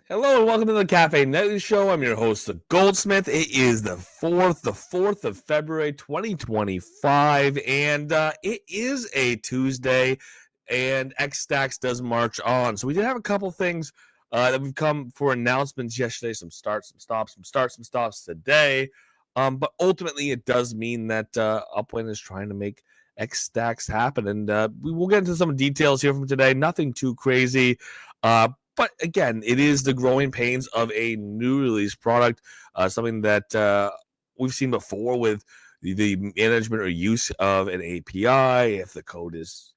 Hello and welcome to the Cafe Nightly Show. I'm your host, the Goldsmith. It is the 4th of February, 2025, and it is a Tuesday, and Xstacks does march on. So we did have a couple things that we've come for announcements yesterday, some starts, some stops, some stops today. But ultimately, it does mean that Upland is trying to make Xstacks happen, and we will get into some details here from today. Nothing too crazy. But again, it is the growing pains of a new release product, something that we've seen before with the management or use of an API. If the code is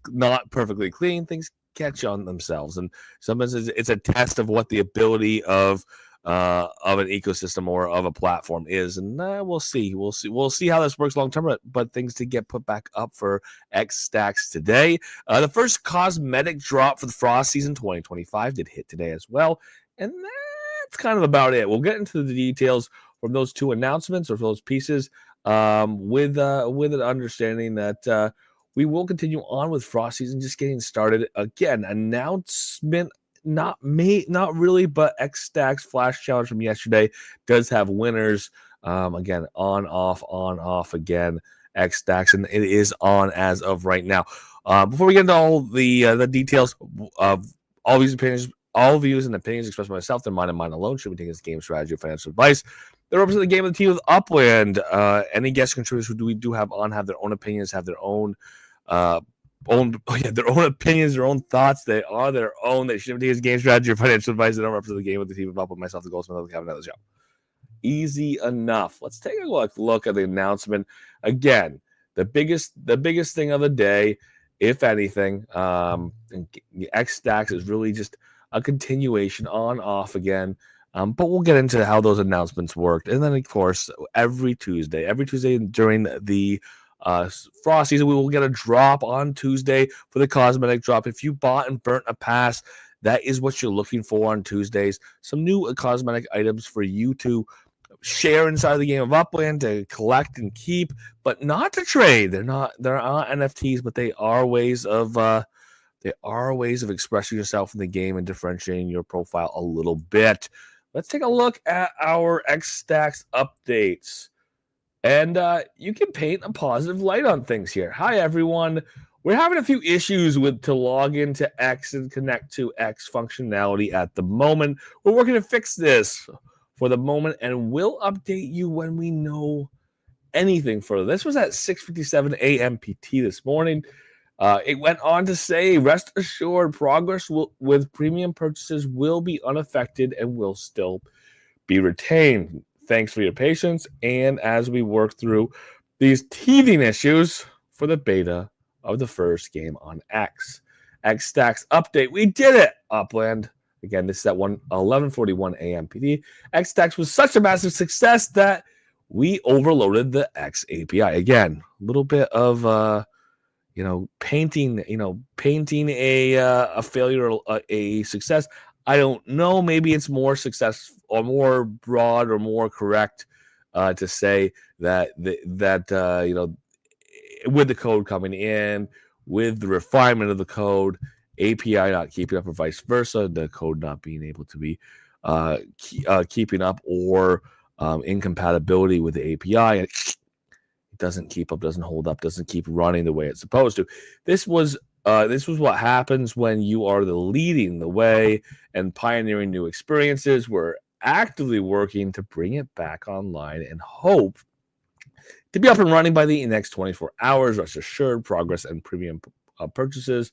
not perfectly clean, things catch on themselves, and sometimes it's a test of what the ability of an ecosystem or of a platform is, and we'll see how this works long term. But things to get put back up for Xstacks today. The first cosmetic drop for the Frost season 2025 did hit today as well, and that's kind of about it. We'll get into the details from those two announcements or those pieces, with an understanding that we will continue on with Frost season just getting started. Again, announcement not really, but Xstacks Flash Challenge from yesterday does have winners. Again, on off again. Xstacks, and it is on as of right now. Before we get into all the details of all these opinions, all views and opinions expressed by myself, they're mine and mine alone. Should we take this game strategy or financial advice? They represent the game of the team with Upland. Any guest contributors who we do have on have their own opinions, have their own their own opinions, their own thoughts. They are their own. They shouldn't take his game strategy or financial advice. They don't represent the game with the team of myself, the Goldsmith, the Kevin, another show. Easy enough. Let's take a look at the announcement again. The biggest thing of the day, if anything, Xstacks is really just a continuation on off again. But we'll get into how those announcements worked, and then of course every Tuesday during the Frost season, we will get a drop on Tuesday for the cosmetic drop. If you bought and burnt a pass, that is what you're looking for on Tuesdays. Some new cosmetic items for you to share inside the game of Upland, to collect and keep, but not to trade. They're not NFTs, but they are ways of expressing yourself in the game and differentiating your profile a little bit. Let's take a look at our Xstacks updates. And you can paint a positive light on things here. Hi, everyone. We're having a few issues to log into X and connect to X functionality at the moment. We're working to fix this for the moment, and we'll update you when we know anything further. This was at 6:57 a.m. PT this morning. It went on to say, rest assured, progress with premium purchases will be unaffected and will still be retained. Thanks for your patience, and as we work through these teething issues for the beta of the first game on X. Xstacks update. We did it, Upland. Again, this is at 11:41 a.m. PT. Xstacks was such a massive success that we overloaded the X API. Again, a little bit of painting a failure, a success. I don't know. Maybe it's more success or more broad or more correct to say that with the code coming in, with the refinement of the code, API not keeping up, or vice versa, the code not being able to be keeping up, or incompatibility with the API, it doesn't keep up, doesn't hold up, doesn't keep running the way it's supposed to. This was what happens when you are leading the way and pioneering new experiences. We're actively working to bring it back online and hope to be up and running by the next 24 hours. Rest assured, progress and premium purchases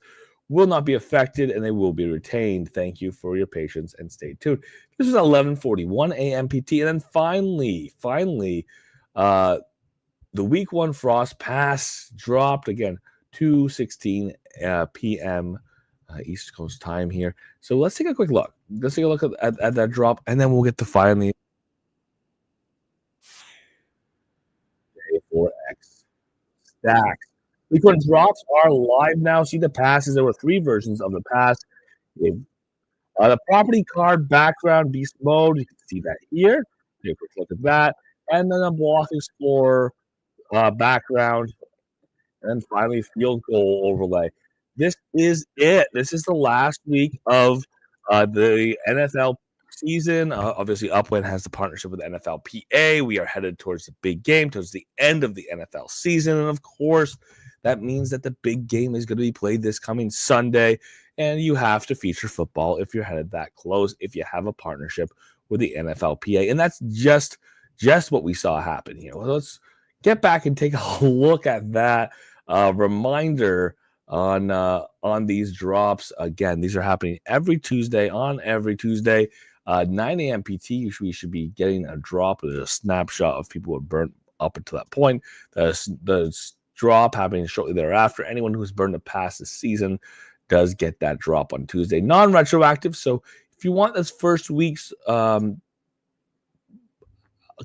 will not be affected, and they will be retained. Thank you for your patience, and stay tuned. This was 11:41 a.m. PT, and then finally, the week 1 Frost Pass dropped again, 2:16 p.m. East Coast time here. So let's take a quick look. Let's take a look at that drop, and then we'll get to finally for Xstacks. Week 1 drops are live now. See the passes. There were 3 versions of the pass. The property card background beast mode. You can see that here. Take a quick look at that. And then a block explorer background. And then finally, field goal overlay. This is it. This is the last week of The NFL season, obviously, Upland has the partnership with NFLPA. We are headed towards the big game, towards the end of the NFL season. And of course, that means that the big game is going to be played this coming Sunday. And you have to feature football if you're headed that close, if you have a partnership with the NFLPA. And that's just what we saw happen here. Well, let's get back and take a look at that reminder on these drops. Again, these are happening every Tuesday, 9 a.m. PT. We should be getting a drop. There's a snapshot of people who have burnt up until that point. The drop happening shortly thereafter. Anyone who's burned it past the season does get that drop on Tuesday. Non-retroactive. So if you want this first week's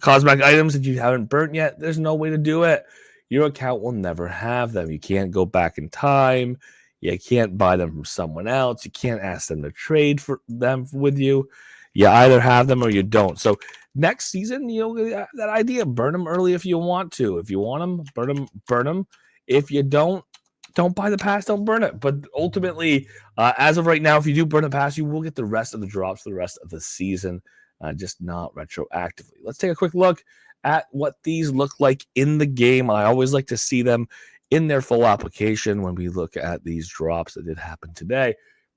cosmetic items that you haven't burnt yet, there's no way to do it. Your account will never have them. You can't go back in time. You can't buy them from someone else. You can't ask them to trade for them with you. You either have them or you don't. So next season, that idea, burn them early if you want to. If you want them, burn them. If you don't buy the pass, don't burn it. But ultimately, as of right now, if you do burn the pass, you will get the rest of the drops for the rest of the season, just not retroactively. Let's take a quick look at what these look like in the game. I always like to see them in their full application when we look at these drops that did happen today.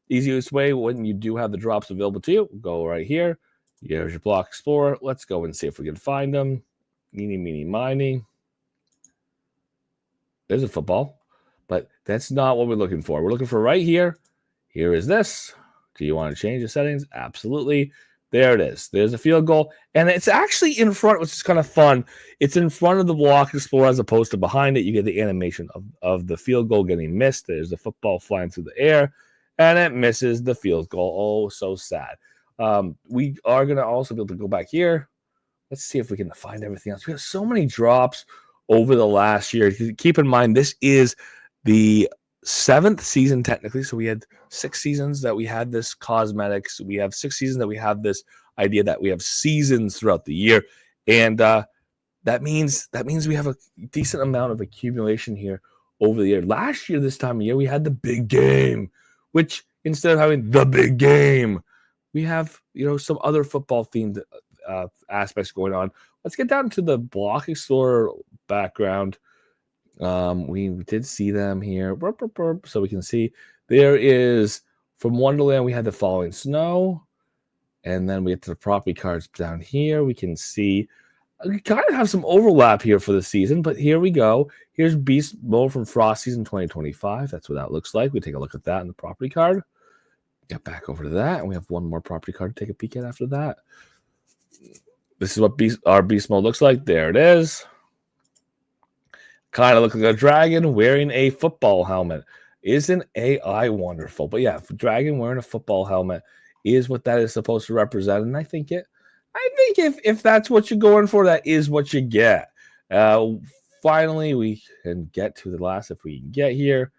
Easiest way when you do have the drops available to you, go right here. Here's your Block Explorer. Let's go and see if we can find them. Meeny, meeny, miny. There's a football, but that's not what we're looking for. We're looking for right here. Here is this. Do you want to change the settings? Absolutely. There it is. There's a field goal. And it's actually in front, which is kind of fun. It's in front of the Block Explorer as opposed to behind it. You get the animation of the field goal getting missed. There's the football flying through the air, and it misses the field goal. Oh, so sad. We are going to also be able to go back here. Let's see if we can find everything else. We have so many drops over the last year. Keep in mind, this is the 7th season technically, so we had 6 seasons that we had this cosmetics. We have 6 seasons that we have this idea that we have seasons throughout the year, and that means we have a decent amount of accumulation here over the year. Last year, this time of year, we had the big game, which instead of having the big game, we have some other football themed aspects going on. Let's get down to the Block Explorer background. We did see them here, so we can see there is from Wonderland. We had the falling snow, and then we get to the property cards down here. We can see we kind of have some overlap here for the season, but here we go. Here's Beast Mode from Frost Season 2025. That's what that looks like. We take a look at that in the property card. Get back over to that, and we have one more property card to take a peek at after that. This is what our Beast Mode looks like. There it is. Kind of looks like a dragon wearing a football helmet. Isn't AI wonderful? But yeah, dragon wearing a football helmet is what that is supposed to represent. And I think if that's what you're going for, that is what you get. Finally, we can get to the last, if we can get here.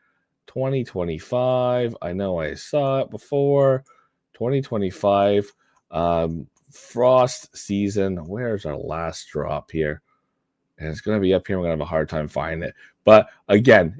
2025. I know I saw it before. 2025 Frost Season. Where's our last drop here? And it's going to be up here. We're going to have a hard time finding it. But again,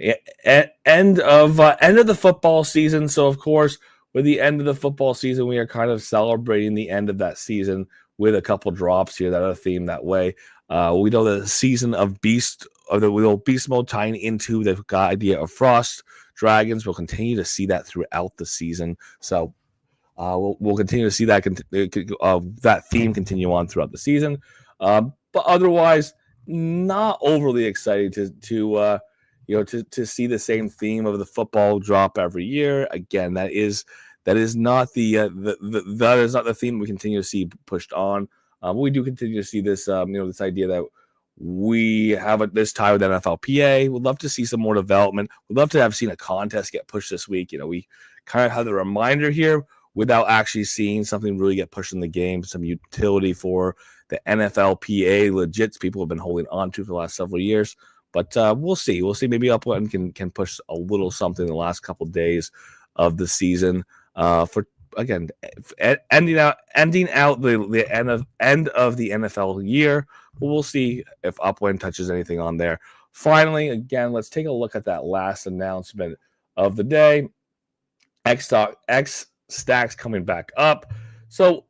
end of the football season. So of course, with the end of the football season, we are kind of celebrating the end of that season with a couple drops here that are themed that way. We know the season of Beast Mode tying into the idea of Frost Dragons. We'll continue to see that throughout the season. So we'll continue to see that theme continue on throughout the season. But otherwise, not overly excited to see the same theme of the football drop every year. Again, that is not that is not the theme we continue to see pushed on. We do continue to see this this idea that we have this tie with NFLPA. We'd love to see some more development. We'd love to have seen a contest get pushed this week. We kind of have the reminder here without actually seeing something really get pushed in the game, some utility for the NFLPA legits people have been holding on to for the last several years. But we'll see. We'll see. Maybe Upland can push a little something in the last couple of days of the season for, again, ending out the end of the NFL year. But we'll see if Upland touches anything on there. Finally, again, let's take a look at that last announcement of the day. Xstacks Stacks coming back up. So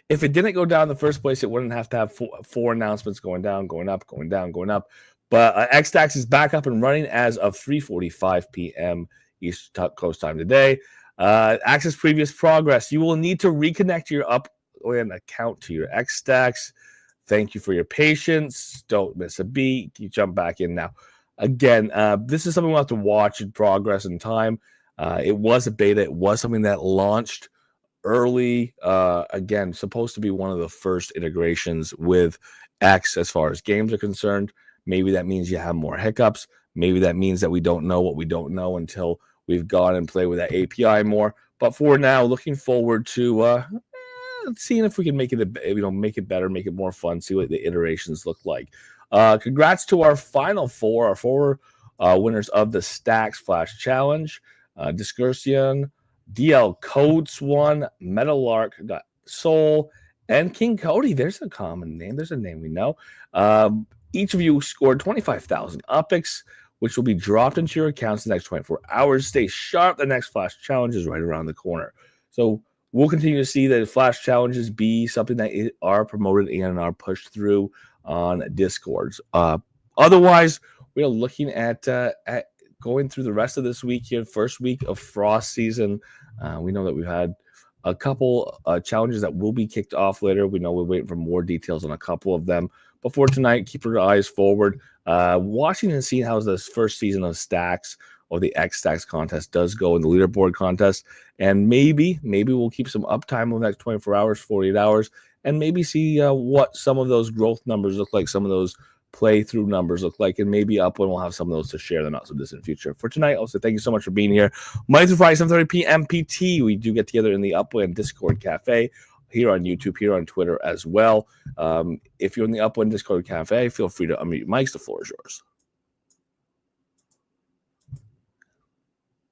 if it didn't go down in the first place, it wouldn't have to have four announcements going down, going up, going down, going up. But Xstacks is back up and running as of 3:45 p.m. East Coast time today. Access previous progress. You will need to reconnect your Upland account to your Xstacks. Thank you for your patience. Don't miss a beat. You jump back in now. Again, this is something we'll have to watch in progress in time. It was a beta. It was something that launched early. Again, supposed to be one of the first integrations with X as far as games are concerned. Maybe that means you have more hiccups. Maybe that means that we don't know what we don't know until we've gone and played with that API more. But for now, looking forward to seeing if we can make it, make it better, make it more fun, see what the iterations look like. Congrats to our final four, our four winners of the Stacks Flash Challenge. Discursion, DL Codes won, Metalark got Soul, and King Cody. There's a common name. There's a name we know. Each of you scored 25,000 UPIX, which will be dropped into your accounts in the next 24 hours. Stay sharp. The next Flash Challenge is right around the corner. So we'll continue to see that Flash Challenges be something that are promoted and are pushed through on Discords. Otherwise, we are looking at going through the rest of this week here, first week of Frost season. We know that we've had a couple challenges that will be kicked off later. We know we're waiting for more details on a couple of them. But for tonight, keep your eyes forward. Watching and seeing how this first season of Stacks or the Xstacks contest does go in the leaderboard contest. And maybe we'll keep some uptime over the next 24 hours, 48 hours, and maybe see what some of those growth numbers look like, some of those playthrough numbers look like, and maybe Upland will have some of those to share in the not so distant future. For tonight, I'll say thank you so much for being here. Monday through Friday, 7:30 p.m. PT. We do get together in the Upland Discord Cafe here on YouTube, here on Twitter as well. If you're in the Upland Discord Cafe, feel free to unmute your mics. The floor is yours.